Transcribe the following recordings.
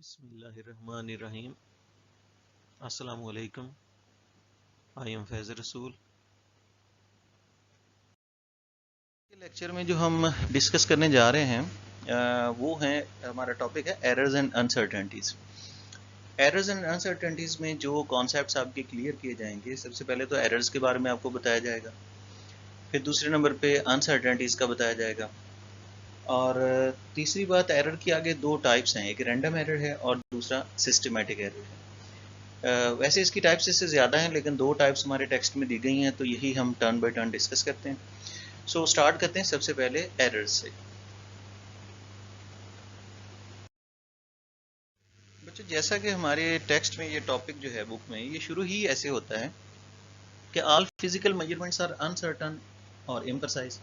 बिस्मिल्लाहिर्रहमानिर्रहीम। अस्सलामु अलैकुम। आई एम फैज़ रसूल। के लेक्चर में जो हम डिस्कस करने जा रहे हैं वो है, हमारा टॉपिक है errors and uncertainties. Errors and uncertainties में जो कॉन्सेप्ट्स आपके क्लियर किए जाएंगे, सबसे पहले तो एरर्स के बारे में आपको बताया जाएगा, फिर दूसरे नंबर पे अनसर्टेनिटीज़ का बताया जाएगा, और तीसरी बात, एरर की आगे दो टाइप्स हैं, एक रैंडम एरर है और दूसरा सिस्टमेटिक एरर है। वैसे इसकी टाइप्स इससे ज़्यादा हैं, लेकिन दो टाइप्स हमारे टेक्स्ट में दी गई हैं, तो यही हम टर्न बाय टर्न डिस्कस करते हैं। सो स्टार्ट करते हैं सबसे पहले एरर्स से। बच्चों, जैसा कि हमारे टेक्स्ट में ये टॉपिक जो है बुक में, ये शुरू ही ऐसे होता है कि all physical measurements are uncertain और इम्प्रेसाइज,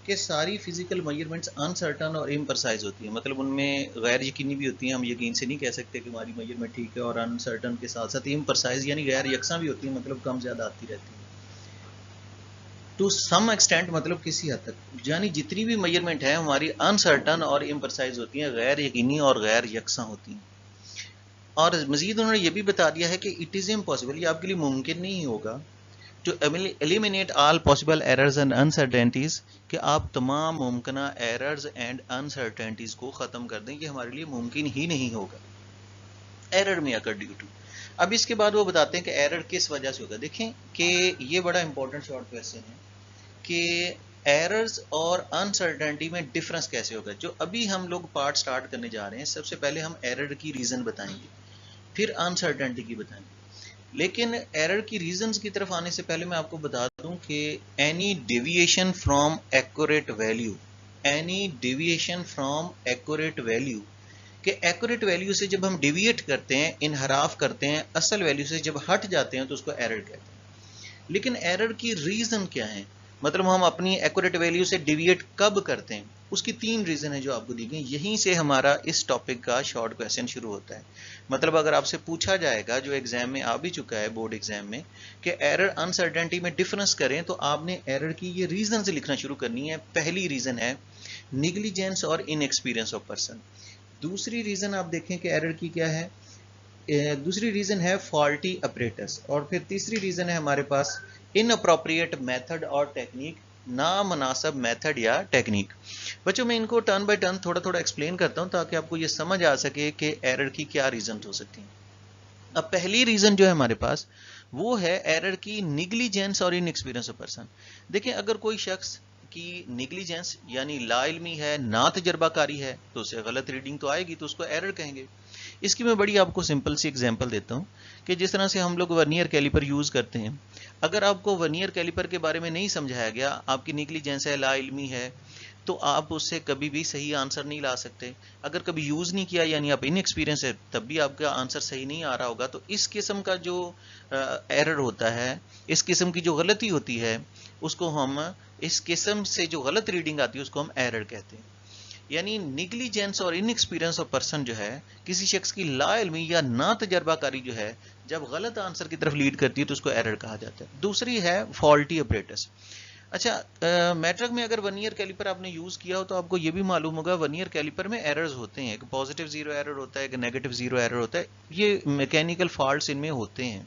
कि सारी फिजिकल मेजरमेंट्स अनसर्टन और इम्प्रेसाइज होती है, मतलब उनमें गैर यकीनी भी होती हैं। हम यकीन से नहीं कह सकते कि हमारी मेजरमेंट ठीक है, और अनसर्टन के साथ साथ इम्प्रेसाइज यानी गैर यकसा भी होती है, मतलब कम ज़्यादा आती रहती है। टू सम एक्सटेंट, मतलब किसी हद तक, यानी जितनी भी मेजरमेंट है हमारी अनसर्टन और इम्प्रेसाइज होती हैं, गैर यकीनी और गैर यकसा होती हैं। और मजीद उन्होंने ये भी बता दिया है कि इट इज़ इम्पॉसिबल, ये आपके लिए मुमकिन नहीं होगा, to eliminate all possible errors and uncertainties, कि आप तमाम मुमकिन एरर्स एंड अनसर्टेनिटीज़ को ख़त्म कर दें, ये हमारे लिए मुमकिन ही नहीं होगा। एरर में अकर ड्यू टू, अब इसके बाद वो बताते हैं कि एरर किस वजह से होगा। देखें कि ये बड़ा इंपॉर्टेंट शॉर्ट क्वेश्चन है कि एरर्स और अनसर्टेनिटी में डिफरेंस कैसे होगा। जो अभी हम लोग पार्ट स्टार्ट करने जा रहे हैं, सबसे पहले हम एरर की रीज़न बताएंगे, फिर अनसर्टेनिटी की बताएंगे। लेकिन एरर की रीजंस की तरफ आने से पहले मैं आपको बता दूं कि any deviation from accurate value, any deviation from accurate value, कि एक्यूरेट वैल्यू से जब हम डेविएट करते हैं, इनहराफ करते हैं, असल वैल्यू से जब हट जाते हैं, तो उसको एरर कहते हैं। लेकिन एरर की रीजन क्या है, मतलब हम अपनी एक्यूरेट वैल्यू से डिविएट कब करते हैं, उसकी तीन रीजन है जो आपको दी गई। यहीं से हमारा इस टॉपिक का शॉर्ट क्वेश्चन शुरू होता है। मतलब अगर आपसे पूछा जाएगा, जो एग्जाम में आ भी चुका है बोर्ड एग्जाम में, कि एरर अनसर्टेनिटी में डिफरेंस करें, तो आपने एरर की ये रीजन से लिखना शुरू करनी है। पहली रीजन है निगलिजेंस और इनएक्सपीरियंस ऑफ पर्सन। दूसरी रीजन आप देखें कि एरर की क्या है, दूसरी रीजन है फॉल्टी अपरेटस, और फिर तीसरी रीजन है हमारे पास इनअप्रोप्रिएट मेथड और टेक्निक, नामनासब मेथड या टेक्निक। बच्चों, मैं इनको टर्न बाय टर्न थोड़ा थोड़ा एक्सप्लेन करता हूं, ताकि आपको ये समझ आ सके कि एरर की क्या रीजन हो सकती हैं। अब पहली रीजन जो है हमारे पास, वो है एरर की निगलिजेंस और इनएक्सपीरियंस ऑफ पर्सन। देखिए, अगर कोई शख्स की निगलिजेंस यानी लाइल्मी है, ना तजर्बाकारी है, तो उसे गलत रीडिंग तो आएगी, तो उसको एरर कहेंगे। इसकी मैं बड़ी आपको सिंपल सी एग्जांपल देता हूँ कि जिस तरह से हम लोग वर्नियर कैलिपर यूज़ करते हैं, अगर आपको वर्नियर कैलिपर के बारे में नहीं समझाया गया, आपकी निगलिजेंस है, लाइल्मी है, तो आप उससे कभी भी सही आंसर नहीं ला सकते। अगर कभी यूज़ नहीं किया, यानी आप इनएक्सपीरियंस है, तब भी आपका आंसर सही नहीं आ रहा होगा। तो इस किस्म का जो एरर होता है, इस किस्म की जो गलती होती है, उसको हम, इस किस्म से जो गलत रीडिंग आती है, उसको हम एरर कहते हैं। यानी निगलिजेंस और इनएक्सपीरियंस ऑफ पर्सन जो है, किसी शख्स की लाइल्मी या ना तजर्बाकारी जो है, जब गलत आंसर की तरफ लीड करती है, तो उसको एरर कहा जाता है। दूसरी है फॉल्टी ऑपरेटर्स। अच्छा, मैट्रिक में अगर वर्नियर कैलिपर आपने यूज़ किया हो, तो आपको ये भी मालूम होगा वर्नियर कैलिपर में एरर्स होते हैं। एक पॉजिटिव जीरो एरर होता है, एक नेगेटिव जीरो एरर होता है। ये मैकेनिकल फॉल्ट्स इनमें होते हैं।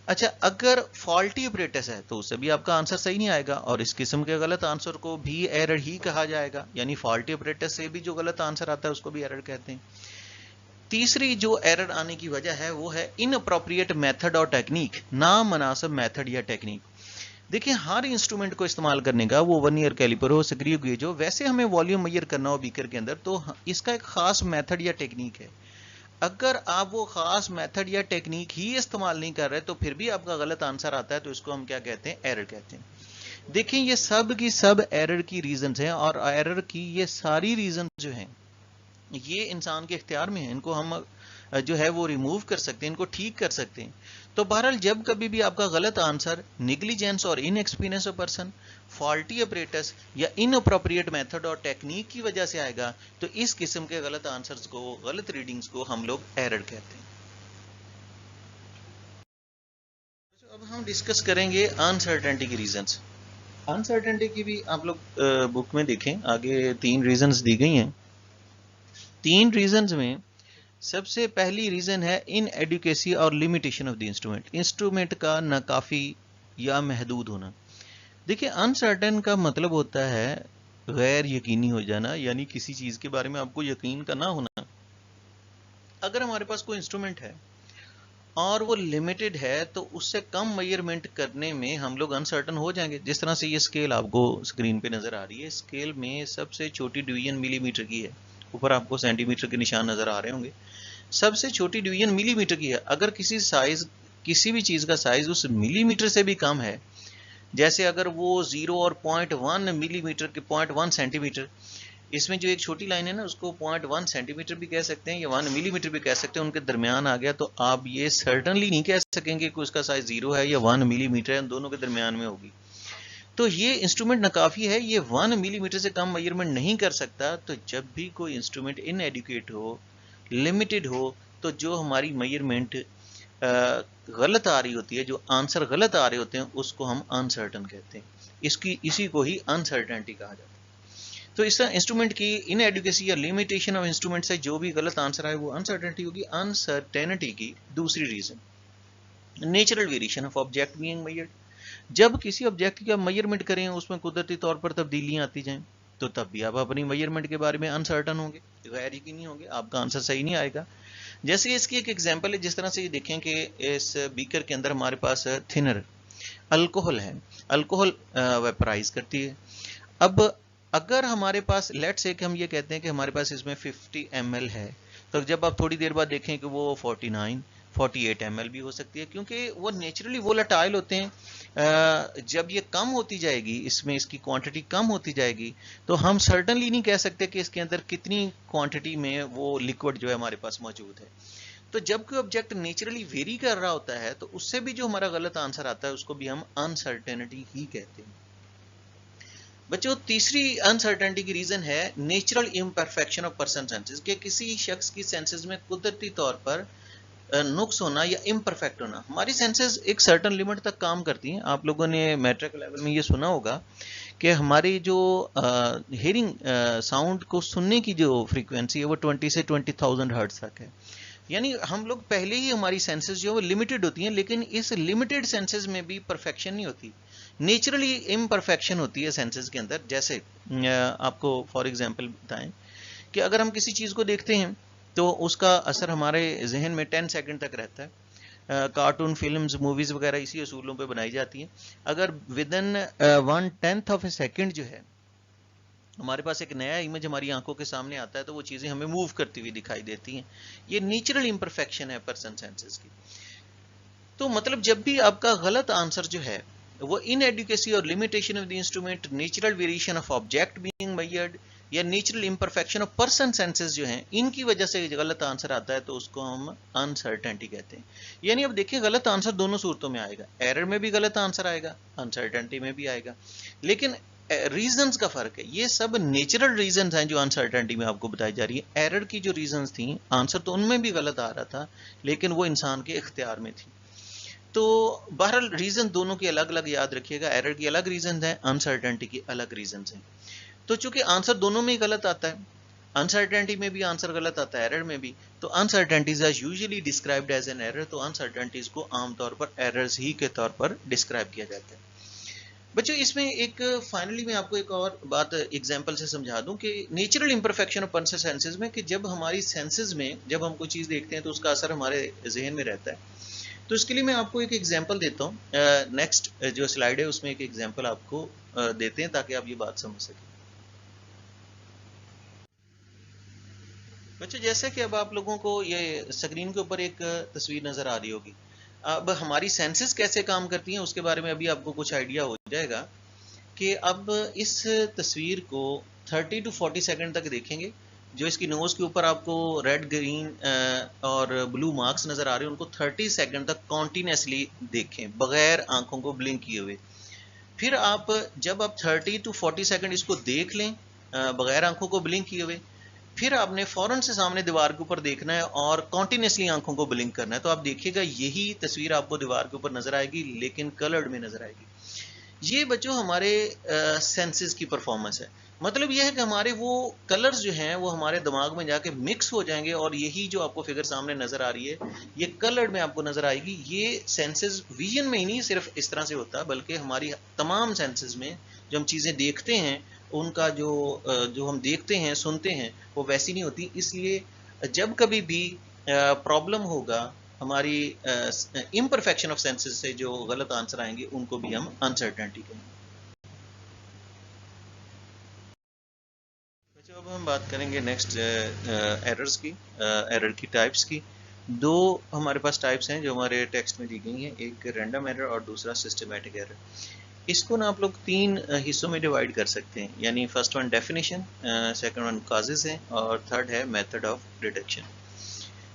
अच्छा, अगर फॉल्टी ऑपरेटर्स है, तो उससे भी आपका आंसर सही नहीं आएगा, और इस किस्म के गलत आंसर को भी एरर ही कहा जाएगा। यानी फॉल्टी ऑपरेटर्स से भी जो गलत आंसर आता है, उसको भी एरर कहते हैं। तीसरी जो एरर आने की वजह है, वो है इनअप्रोप्रिएट मेथड और टेक्निक, नामुनासिब मेथड या टेक्निक। देखिए, हर इंस्ट्रूमेंट को इस्तेमाल करने का, वो वर्नियर कैलिपर हो, सक्रिय गेज हो, वैसे हमें वॉल्यूम मेजर करना हो बीकर के अंदर, तो इसका एक खास मेथड या टेक्निक है। अगर आप वो खास मेथड या टेक्निक ही इस्तेमाल नहीं कर रहे, तो फिर भी आपका गलत आंसर आता है, तो इसको हम क्या कहते हैं, एरर कहते हैं। देखें, ये सब की सब एरर की रीजंस हैं, और एरर की ये सारी रीजन जो हैं, ये इंसान के इख्तियार में है। इनको हम जो है वो रिमूव कर सकते हैं, इनको ठीक कर सकते हैं। तो बहरहाल, जब कभी भी आपका गलत आंसर निगलिजेंस और inexperience of person, faulty operators या इनअप्रोप्रिएट मेथड और टेक्निक की वजह से आएगा, तो इस किस्म के गलत आंसर्स को, गलत रीडिंग्स को हम लोग एरर कहते हैं। तो अब हम डिस्कस करेंगे अनसर्टेनिटी की रीजंस। अनसर्टेनिटी की भी आप लोग बुक में देखें, आगे तीन रीजंस दी गई हैं। तीन रीजंस में सबसे पहली रीजन है इन एडुकेसी और limitation of the instrument, instrument का नाकाफी या महदूद होना। देखिए अनसर्टेन का मतलब होता है गैर यकीनी हो जाना, यानी किसी चीज के बारे में आपको यकीन का ना होना। अगर हमारे पास कोई इंस्ट्रूमेंट है और वो लिमिटेड है तो उससे कम मेजरमेंट करने में हम लोग अनसर्टन हो जाएंगे। जिस तरह से ये स्केल आपको स्क्रीन पे नजर आ रही है, स्केल में सबसे छोटी डिवीजन मिलीमीटर की है, ऊपर आपको सेंटीमीटर के निशान नजर आ रहे होंगे, सबसे छोटी डिवीजन मिलीमीटर की है। अगर किसी भी चीज का साइज उस मिलीमीटर से भी कम है, जैसे अगर वो 0 और 0.1 मिलीमीटर के 0.1 सेंटीमीटर, इसमें जो एक छोटी लाइन है ना उसको 0.1 सेंटीमीटर भी कह सकते हैं या 1 मिलीमीटर भी कह सकते हैं, उनके दरमियान आ गया, तो आप ये सर्टनली नहीं कह सकेंगे कि उसका साइज 0 है या 1 मिलीमीटर है, दोनों के दरमियान में होगी। तो ये इंस्ट्रूमेंट नाकाफी है, ये 1 मिलीमीटर से कम मेजरमेंट नहीं कर सकता। तो जब भी कोई इंस्ट्रूमेंट इनएडुकेट हो, लिमिटेड हो, तो जो हमारी मेजरमेंट गलत आ रही होती है, जो आंसर गलत आ रहे होते हैं, उसको हम अनसर्टन कहते हैं। इसी को ही अनसर्टेनिटी कहा जाता है। तो इस इंस्ट्रूमेंट की इनएडुकेसी या लिमिटेशन ऑफ इंस्ट्रूमेंट से जो भी गलत आंसर आए वो अनसर्टेनिटी होगी। अनसर्टेनिटी की दूसरी reason natural variation of object being measured. जब किसी ऑब्जेक्ट का मेजरमेंट करें उसमें कुदरती तौर पर तब्दीलियां आती जाएं, तो तब भी आप अपनी मेजरमेंट के बारे में अनसर्टन होंगे, गैर यकीनी होंगे, आपका आंसर सही नहीं आएगा। जैसे इसकी एक एग्जांपल है, जिस तरह से ये देखें कि इस बीकर के अंदर हमारे पास थिनर अल्कोहल है, अल्कोहल वेपराइज करती है। अब अगर हमारे पास लेट से कि हम ये कहते हैं कि हमारे पास इसमें 50 ml है, तो जब आप थोड़ी देर बाद देखें कि वो 48 ml भी हो सकती है, क्योंकि वो नेचुरली वोलेटाइल होते हैं। जब ये कम होती जाएगी, इसमें इसकी क्वांटिटी कम होती जाएगी, तो हम सर्टनली नहीं कह सकते कि इसके अंदर कितनी क्वांटिटी में वो लिक्विड जो है हमारे पास मौजूद है। तो जब कोई ऑब्जेक्ट नेचुरली वेरी कर रहा होता है, तो उससे भी जो हमारा गलत आंसर आता है उसको भी हम अनसर्टेनिटी ही कहते हैं। बच्चों, तीसरी अनसर्टेनिटी की रीजन है natural imperfection of person senses, कि किसी शख्स की सेंसेस में कुदरती तौर पर नुक्स होना या इम्परफेक्ट होना। हमारी सेंसेस एक सर्टन लिमिट तक काम करती हैं। आप लोगों ने मैट्रिक लेवल में ये सुना होगा कि हमारी जो हियरिंग साउंड को सुनने की जो फ्रीक्वेंसी है वो 20 से 20,000 हर्ट्ज तक है। यानी हम लोग पहले ही हमारी सेंसेस जो है वो लिमिटेड होती हैं, लेकिन इस लिमिटेड सेंसेस में भी परफेक्शन नहीं होती, नेचुरली इम्परफेक्शन होती है सेंसेस के अंदर। जैसे आपको फॉर एग्जांपल बताएं कि अगर हम किसी चीज़ को देखते हैं तो उसका असर हमारे जहन में 10 सेकंड तक रहता है। कार्टून, फिल्म्स, मूवीज़ वगैरह इसी असूलों पे बनाई जाती हैं। अगर with in 1/10 of A second जो है हमारे पास एक नया इमेज हमारी आंखों के सामने आता है, तो वो चीज़ें हमें मूव करती हुई दिखाई देती हैं। ये नेचुरल इम्परफेक्शन है पर्सन सेंसेस की। तो मतलब जब भी आपका गलत आंसर जो है वो इनएडुकेसी और limitation of the instrument, natural variation of object being measured या natural imperfection of person senses जो हैं, इनकी वजह से गलत आंसर आता है, तो उसको हम अनसर्टेनिटी कहते हैं। यानी अब देखिए गलत आंसर दोनों सूरतों में आएगा, एरर में भी गलत आंसर आएगा, अनसर्टेनिटी में भी आएगा, लेकिन रीजंस का फर्क है। ये सब नेचुरल रीजंस हैं जो अनसर्टेनिटी में आपको बताई जा रही है। एरर की जो रीजंस थी, आंसर तो उनमें भी गलत आ रहा था, लेकिन वो इंसान के इख्तियार में थी। तो बहरहाल रीजन दोनों के अलग अलग याद रखिएगा, एरर की अलग रीजन है, अनसर्टेनिटी की अलग रीजन है। तो चूंकि आंसर दोनों में ही गलत आता है, अनसर्टेनिटी में भी आंसर गलत आता है, एरर में भी, तो uncertainties are usually described as an error. तो अनसर्टेनिटीज को आमतौर पर एरर्स ही के तौर पर डिस्क्राइब किया जाता है। बच्चों, इसमें एक फाइनली मैं आपको एक और बात एग्जांपल से समझा दूं कि natural imperfection of person senses में, कि जब हमारी सेंसेस में जब हम कोई चीज़ देखते हैं तो उसका असर हमारे जहन में रहता है। तो इसके लिए मैं आपको एक एग्जांपल देता हूँ। नेक्स्ट जो स्लाइड है उसमें एक एग्जांपल आपको देते हैं ताकि आप ये बात समझ सकें। बच्चों, जैसे कि अब आप लोगों को ये स्क्रीन के ऊपर एक तस्वीर नज़र आ रही होगी। अब हमारी सेंसेस कैसे काम करती हैं उसके बारे में अभी आपको कुछ आइडिया हो जाएगा कि अब इस तस्वीर को 30 to 40 सेकंड तक देखेंगे। जो इसकी नोज़ के ऊपर आपको रेड, ग्रीन और ब्लू मार्क्स नज़र आ रहे हैं, उनको 30 सेकंड तक कॉन्टीन्यूसली देखें बगैर आंखों को ब्लिंक किए हुए। फिर आप जब आप 30 to 40 सेकंड इसको देख लें बगैर आंखों को ब्लिंक किए हुए, फिर आपने फौरन से सामने दीवार के ऊपर देखना है और कॉन्टिन्यूसली आंखों को ब्लिंक करना है। तो आप देखिएगा यही तस्वीर आपको दीवार के ऊपर नजर आएगी, लेकिन कलर्ड में नजर आएगी। ये बच्चों हमारे सेंसेस की परफॉर्मेंस है। मतलब यह है कि हमारे वो कलर्स जो हैं वो हमारे दिमाग में जाके मिक्स हो जाएंगे और यही जो आपको फिगर सामने नजर आ रही है ये कलर्ड में आपको नजर आएगी। ये सेंसेस विजन में ही नहीं सिर्फ इस तरह से होता बल्कि हमारी तमाम सेंसेस में जो हम चीजें देखते हैं उनका जो हम देखते हैं सुनते हैं वो वैसी नहीं होती। इसलिए जब कभी भी प्रॉब्लम होगा हमारी इम्परफेक्शन ऑफ सेंसेस से जो गलत आंसर आएंगे उनको भी हम अनसर्टेनिटी कहेंगे। तो अब हम बात करेंगे नेक्स्ट एरर्स की, एरर की टाइप्स की। दो हमारे पास टाइप्स हैं जो हमारे टेक्स्ट में दी गई हैं, एक रैंडम एरर और दूसरा सिस्टमैटिक एरर। इसको ना आप लोग तीन हिस्सों में डिवाइड कर सकते हैं, यानी first one definition, second one causes है और थर्ड है मेथड ऑफ डिटेक्शन।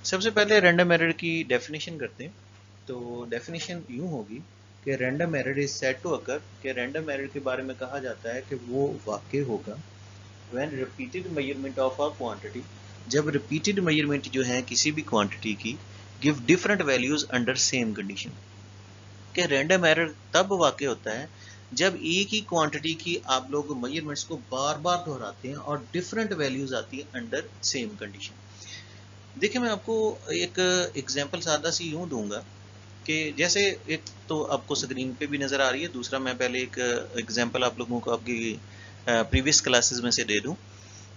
सबसे पहले रैंडम एरर की डेफिनेशन करते हैं। तो डेफिनेशन यूं होगी कि random error is said to occur, कि रैंडम एरर के बारे में कहा जाता है कि वो वाक़ई होगा when repeated measurement of a quantity, जब repeated measurement जो है किसी भी quantity की give different values under same condition। कि random error तब वाक़ई होता है जब एक ही क्वांटिटी की आप लोग मेजरमेंट्स को बार बार दोहराते हैं और डिफरेंट वैल्यूज आती है अंडर सेम कंडीशन। देखिए मैं आपको एक एग्जांपल सादा सी यूं दूंगा कि जैसे एक तो आपको स्क्रीन पे भी नज़र आ रही है, दूसरा मैं पहले एक एग्जांपल आप लोगों को आपकी प्रीवियस क्लासेस में से दे दूं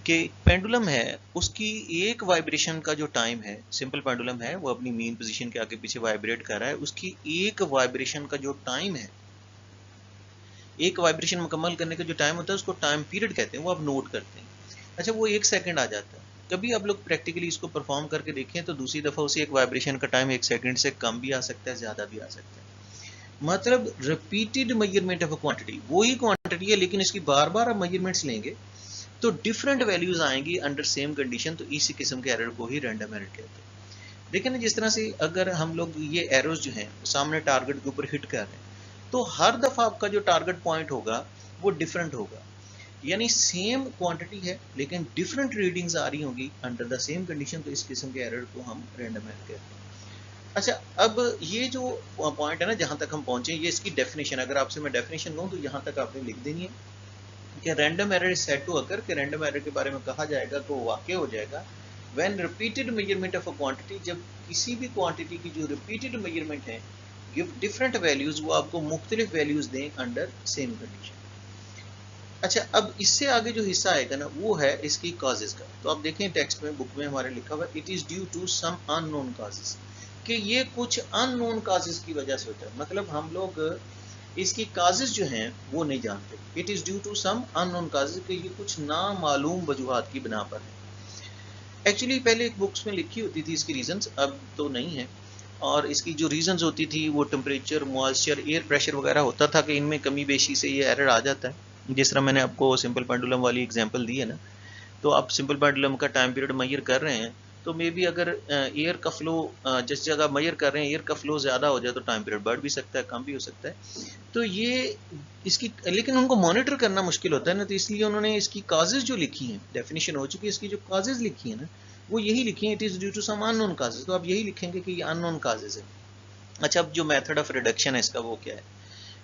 कि पेंडुलम है उसकी एक वाइब्रेशन का जो टाइम है, सिंपल पेंडुलम है वो अपनी मीन पोजीशन के आगे पीछे वाइब्रेट कर रहा है, उसकी एक वाइब्रेशन का जो टाइम है, एक वाइब्रेशन मुकम्मल करने का जो टाइम होता है उसको टाइम पीरियड कहते हैं, वो आप नोट करते हैं। अच्छा वो 1 सेकंड आ जाता है। कभी आप लोग प्रैक्टिकली इसको परफॉर्म करके देखें तो दूसरी दफ़ा उसी एक वाइब्रेशन का टाइम 1 सेकंड से कम भी आ सकता है, ज़्यादा भी आ सकता है। मतलब repeated measurement of a quantity, वही क्वांटिटी है लेकिन इसकी बार बार आप मेजरमेंट्स लेंगे तो डिफरेंट वैल्यूज आएंगी अंडर सेम कंडीशन, तो इसी किस्म के एरर को ही रैंडम एरर कहते हैं। देखिए ना जिस तरह से अगर हम लोग ये एरोज जो हैं सामने टारगेट के ऊपर हिट कर रहे हैं तो हर दफा आपका जो टारगेट पॉइंट होगा वो डिफरेंट होगा, यानी सेम क्वांटिटी है लेकिन डिफरेंट रीडिंग्स आ रही होंगी अंडर द सेम कंडीशन, तो इस किस्म के एरर को हम रैंडम एरर कहते हैं। अच्छा अब ये जो पॉइंट है ना जहां तक हम पहुंचे, ये इसकी डेफिनेशन, अगर आपसे मैं डेफिनेशन कहूं तो यहां तक आपने लिख देनी है कि random error is said to occur, कि रैंडम एरर के बारे में कहा जाएगा तो वाकई हो जाएगा when repeated measurement of a quantity, जब किसी भी क्वांटिटी की जो रिपीटेड मेजरमेंट है गिव डिफरेंट वैल्यूज, वो आपको मुख्तलिफ वैल्यूज दें अंडर सेम कंडीशन। अच्छा अब इससे आगे जो हिस्सा आएगा ना वो है इसकी कॉजेज का। तो आप देखें टेक्स्ट में बुक में हमारे लिखा हुआ it is due to some unknown causes, कि ये कुछ अननोन कॉजेज की वजह से होता है, मतलब हम लोग इसकी काजेज जो हैं वो नहीं जानते। It is due to some unknown causes, कि ये कुछ नामालूम वजूहात की बिना पर है। एक्चुअली पहले एक बुक्स में लिखी होती थी इसकी रीजंस, अब तो नहीं है, और इसकी जो रीजंस होती थी वो टेम्परेचर, मॉइस्चर, एयर प्रेशर वगैरह होता था कि इनमें कमी बेशी से ये एरर आ जाता है। जिस तरह मैंने आपको सिंपल पेंडुलम वाली एग्जांपल दी है ना, तो आप सिंपल पेंडुलम का टाइम पीरियड मेजर कर रहे हैं तो मे बी अगर एयर का फ्लो जिस जगह मेजर कर रहे हैं एयर का फ्लो ज़्यादा हो जाए तो टाइम पीरियड बढ़ भी सकता है, कम भी हो सकता है। तो ये इसकी, लेकिन उनको मॉनिटर करना मुश्किल होता है ना, तो इसलिए उन्होंने इसकी काजेज जो लिखी हैं, डेफिनेशन हो चुकी है, इसकी जो काजेज लिखी है ना वो यही लिखी है, it is due to some unknown causes, तो आप यही लिखेंगे कि ये अननोन काजेज है। अच्छा अब जो मेथड ऑफ रिडक्शन है इसका वो क्या है?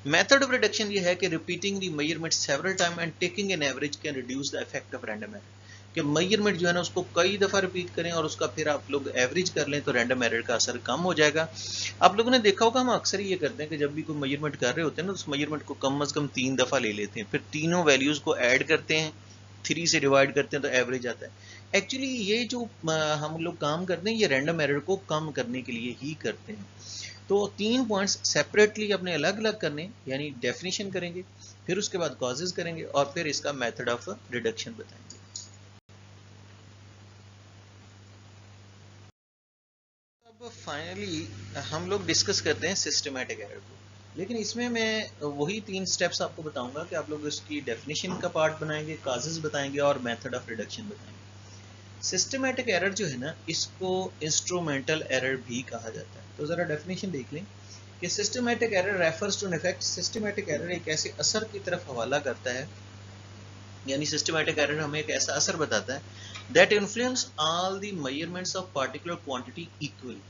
मेथड ऑफ रिडक्शन ये है कि repeating the measurement several time and taking an average can reduce the effect of random error, कि मेजरमेंट जो है ना उसको कई दफ़ा रिपीट करें और उसका फिर आप लोग एवरेज कर लें तो रैंडम एरर का असर कम हो जाएगा। आप लोगों ने देखा होगा हम अक्सर ये करते हैं कि जब भी कोई मेजरमेंट कर रहे होते हैं ना उस मेजरमेंट को कम से कम 3 दफ़ा ले लेते हैं, फिर तीनों वैल्यूज़ को ऐड करते हैं, 3 से डिवाइड करते हैं तो एवरेज आता है। एक्चुअली ये जो हम लोग काम करते हैं ये रैंडम एरर को कम करने के लिए ही करते हैं। तो 3 पॉइंट्स सेपरेटली अपने अलग अलग करने, यानी डेफिनेशन करेंगे, फिर उसके बाद कॉजेज करेंगे और फिर इसका मेथड ऑफ रिडक्शन बताएंगे। अब फाइनली हम लोग डिस्कस करते हैं सिस्टमैटिक एरर को, लेकिन इसमें मैं वही 3 स्टेप्स आपको बताऊंगा कि आप लोग इसकी डेफिनेशन का पार्ट बनाएंगे, कॉजेज बताएंगे और मेथड ऑफ रिडक्शन बताएंगे। सिस्टमैटिक एरर जो है ना इसको इंस्ट्रूमेंटल एरर भी कहा जाता है। तो ज़रा डेफिनेशन देख लें कि systematic error refers to an effect, systematic error एक ऐसे असर की तरफ हवाला करता है, यानी सिस्टमैटिक एरर हमें एक ऐसा असर बताता है that influence all the measurements of particular quantity equally,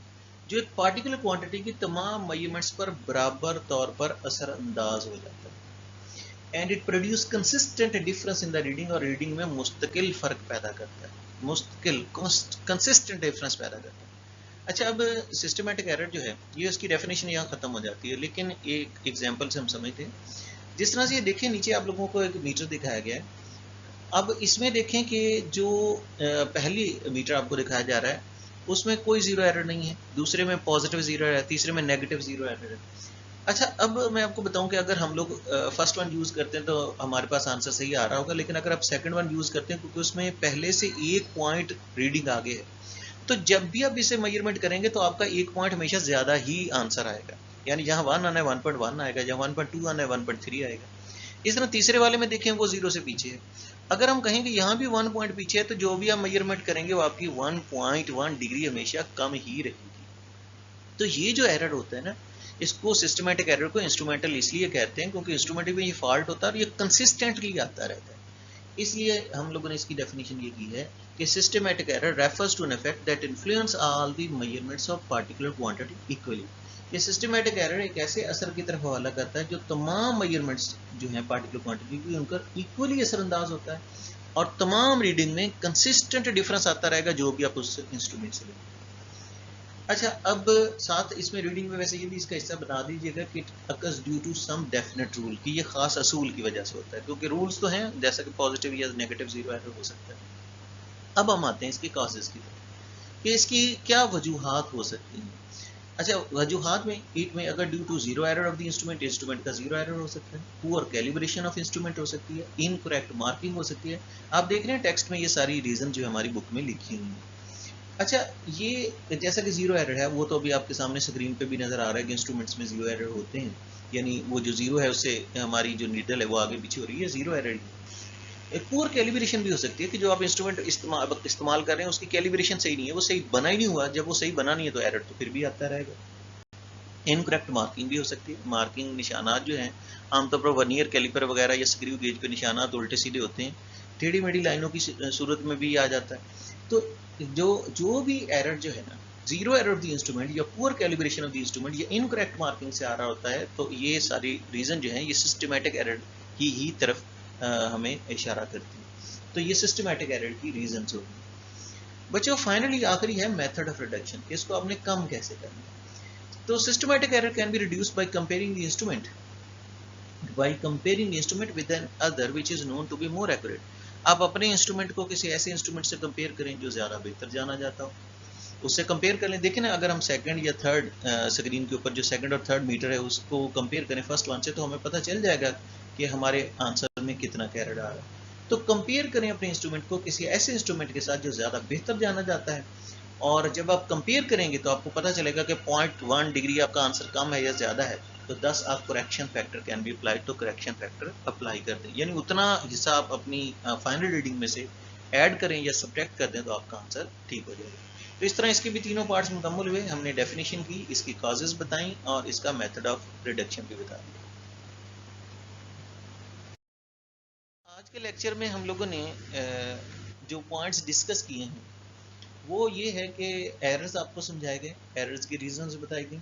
जो एक पार्टिकुलर क्वांटिटी की तमाम मेजरमेंट्स पर बराबर तौर पर असरअंदाज हो जाता है। And it produce consistent difference in the reading, और रीडिंग में मुस्तकिल फर्क पैदा करता है, मुस्तकिल कंसिस्टेंट डिफरेंस पैदा करता है। अच्छा, अब सिस्टमेटिक एरर जो है ये उसकी डेफिनेशन यहाँ खत्म हो जाती है, लेकिन एक एग्जांपल से हम समझते हैं। जिस तरह से ये देखें, नीचे आप लोगों को एक मीटर दिखाया गया है। अब इसमें देखें कि जो पहली मीटर आपको दिखाया जा रहा है उसमें कोई जीरो एरर नहीं है, दूसरे में पॉजिटिव जीरो है, तीसरे में नेगेटिव जीरो एरर है। अच्छा, अब मैं आपको बताऊं कि अगर हम लोग फर्स्ट वन यूज़ करते हैं तो हमारे पास आंसर सही आ रहा होगा, लेकिन अगर आप सेकंड वन यूज़ करते हैं क्योंकि उसमें पहले से एक पॉइंट रीडिंग आगे है, तो जब भी आप इसे मेजरमेंट करेंगे तो आपका एक पॉइंट हमेशा ज़्यादा ही आंसर आएगा। यानी जहाँ 1 आना है 1.1 आएगा, जहाँ 1.2 आना है 1.3 आएगा। इस तरह तीसरे वाले में देखें वो जीरो से पीछे है। अगर हम कहें कि यहाँ भी 1 पॉइंट पीछे है तो जो भी आप मेजरमेंट करेंगे वो आपकी 1.1 डिग्री हमेशा कम ही रहेगी। तो ये जो एरर होता है ना, इसको सिस्टमेटिक एरर को इंस्ट्रूमेंटल इसलिए कहते हैं क्योंकि इंस्ट्रूमेंट में ये फॉल्ट होता है और ये कंसिस्टेंटली आता रहता है। इसलिए हम लोगों ने इसकी डेफिनेशन ये की है कि systematic error refers to an effect that influence all the measurements of particular quantity equally. ये सिस्टमेटिक एरर एक ऐसे असर की तरफ हवाला करता है जो तमाम मेजरमेंट्स जो हैं पार्टिकुलर क्वांटिटी की, उनका इक्वली असरअंदाज होता है और तमाम रीडिंग में कंसिस्टेंट डिफरेंस आता रहेगा जो भी आप उस इंस्ट्रूमेंट से लेंगे। अच्छा, अब साथ इसमें रीडिंग में वैसे ये भी इसका हिस्सा बता दीजिएगा कि it occurs due to some definite rule, कि ये खास असूल की वजह से होता है, क्योंकि रूल्स तो हैं जैसा कि पॉजिटिव या नेगेटिव जीरो एरर हो सकता है। अब हम आते हैं इसके कॉजेज की तरफ कि इसकी क्या वजूहात हो सकती हैं। अच्छा, वजूहात में एक में अगर due to zero error of the instrument, instrument का जीरो एरर हो सकता है, पुअर कैलिब्रेशन ऑफ इंस्ट्रूमेंट हो सकती है, इनकरेक्ट मार्किंग हो सकती है। आप देख रहे हैं टेक्स्ट में ये सारी रीजन जो हमारी बुक में लिखी हुई है। अच्छा, ये जैसा कि जीरो एरर है वो तो अभी आपके सामने स्क्रीन पे भी नजर आ रहा है कि इंस्ट्रूमेंट्स में जीरो एरर होते हैं, यानी वो जो जीरो है उससे हमारी जो नीडल है वो आगे पीछे हो रही है, जीरो एरर ही। एक पुअर कैलिब्रेशन भी हो सकती है कि जो आप इंस्ट्रूमेंट इस्तेमाल कर रहे हैं उसकी कैलिब्रेशन सही नहीं है, वो सही बना ही नहीं हुआ। जब वो सही बना नहीं है तो एरर तो फिर भी आता रहेगा। इनकरेक्ट मार्किंग भी हो सकती है, मार्किंग निशानात जो हैं आमतौर पर वर्नियर कैलिपर वगैरह या स्क्रू गेज पे निशानात उल्टे सीधे होते हैं, टेढ़ी मेढ़ी लाइनों की सूरत में भी आ जाता है। तो जो भी एरर जो है ना, zero error of the instrument या poor calibration of the instrument या इनकरेक्ट मार्किंग से आ रहा होता है, तो ये सारी रीजन जो है ये सिस्टमेटिक एरर की ही तरफ हमें इशारा करती है। तो ये सिस्टमेटिक एरर की रीजन होगी। बच्चों, फाइनली आखिरी है मेथड ऑफ रिडक्शन, इसको आपने कम कैसे करना है। तो systematic error can be reduced by comparing the instrument with another which is known to be more accurate. आप अपने इंस्ट्रूमेंट को किसी ऐसे इंस्ट्रूमेंट से कंपेयर करें जो ज़्यादा बेहतर जाना जाता हो, उससे कंपेयर कर लें। देखें ना, अगर हम सेकंड या थर्ड स्क्रीन के ऊपर जो सेकंड और थर्ड मीटर है उसको कंपेयर करें फर्स्ट वन से, तो हमें पता चल जाएगा कि हमारे आंसर में कितना कैरेट आ रहा है। तो कंपेयर करें अपने इंस्ट्रूमेंट को किसी ऐसे इंस्ट्रूमेंट के साथ जो ज़्यादा बेहतर जाना जाता है, और जब आप कंपेयर करेंगे तो आपको पता चलेगा कि 0.1 डिग्री आपका आंसर कम है या ज़्यादा है, तो 10 आप correction factor can be applied, तो करेक्शन फैक्टर अप्लाई कर दें, यानी उतना हिस्सा आप अपनी फाइनल रीडिंग में से ऐड करें या सब्ट्रैक्ट कर दें तो आपका आंसर ठीक हो जाएगा। तो इस तरह इसके भी तीनों पार्ट्स मुकम्मल हुए। हमने डेफिनेशन की, इसकी कॉजेज बताई और इसका मेथड ऑफ रिडक्शन भी बता दिया। आज के लेक्चर में हम लोगों ने जो पॉइंट्स डिस्कस किए हैं वो ये है कि एरर्स आपको समझाए गए, एरर्स की रीजंस बताई गई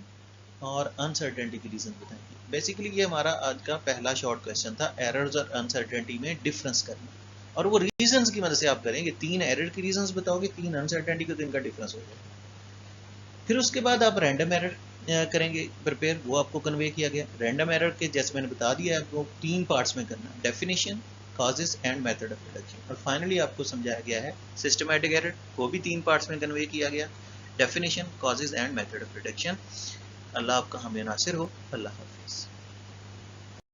और अनसर्टेनिटी की रीजन बताई गई। बेसिकली ये हमारा आज का पहला शॉर्ट क्वेश्चन था, एरर्स और अनसर्टेनिटी में डिफरेंस करना, और वो रीजंस की मदद से आप करेंगे। 3 एरर की रीजंस बताओगे, 3 अनसर्टेनिटी के, तो इनका डिफरेंस हो जाएगा। फिर उसके बाद आप रैंडम एरर करेंगे प्रिपेयर, वो आपको कन्वे किया गया। रैंडम एरर के जैसे मैंने बता दिया आपको 3 पार्ट्स में करना, definition, causes and method of reduction. और फाइनली आपको समझाया गया है सिस्टमैटिक एरर, वो भी 3 पार्ट्स में कन्वे किया गया, definition, causes and method of reduction. Allah आपका हमें नासिर हो। अल्लाह हाफिज़।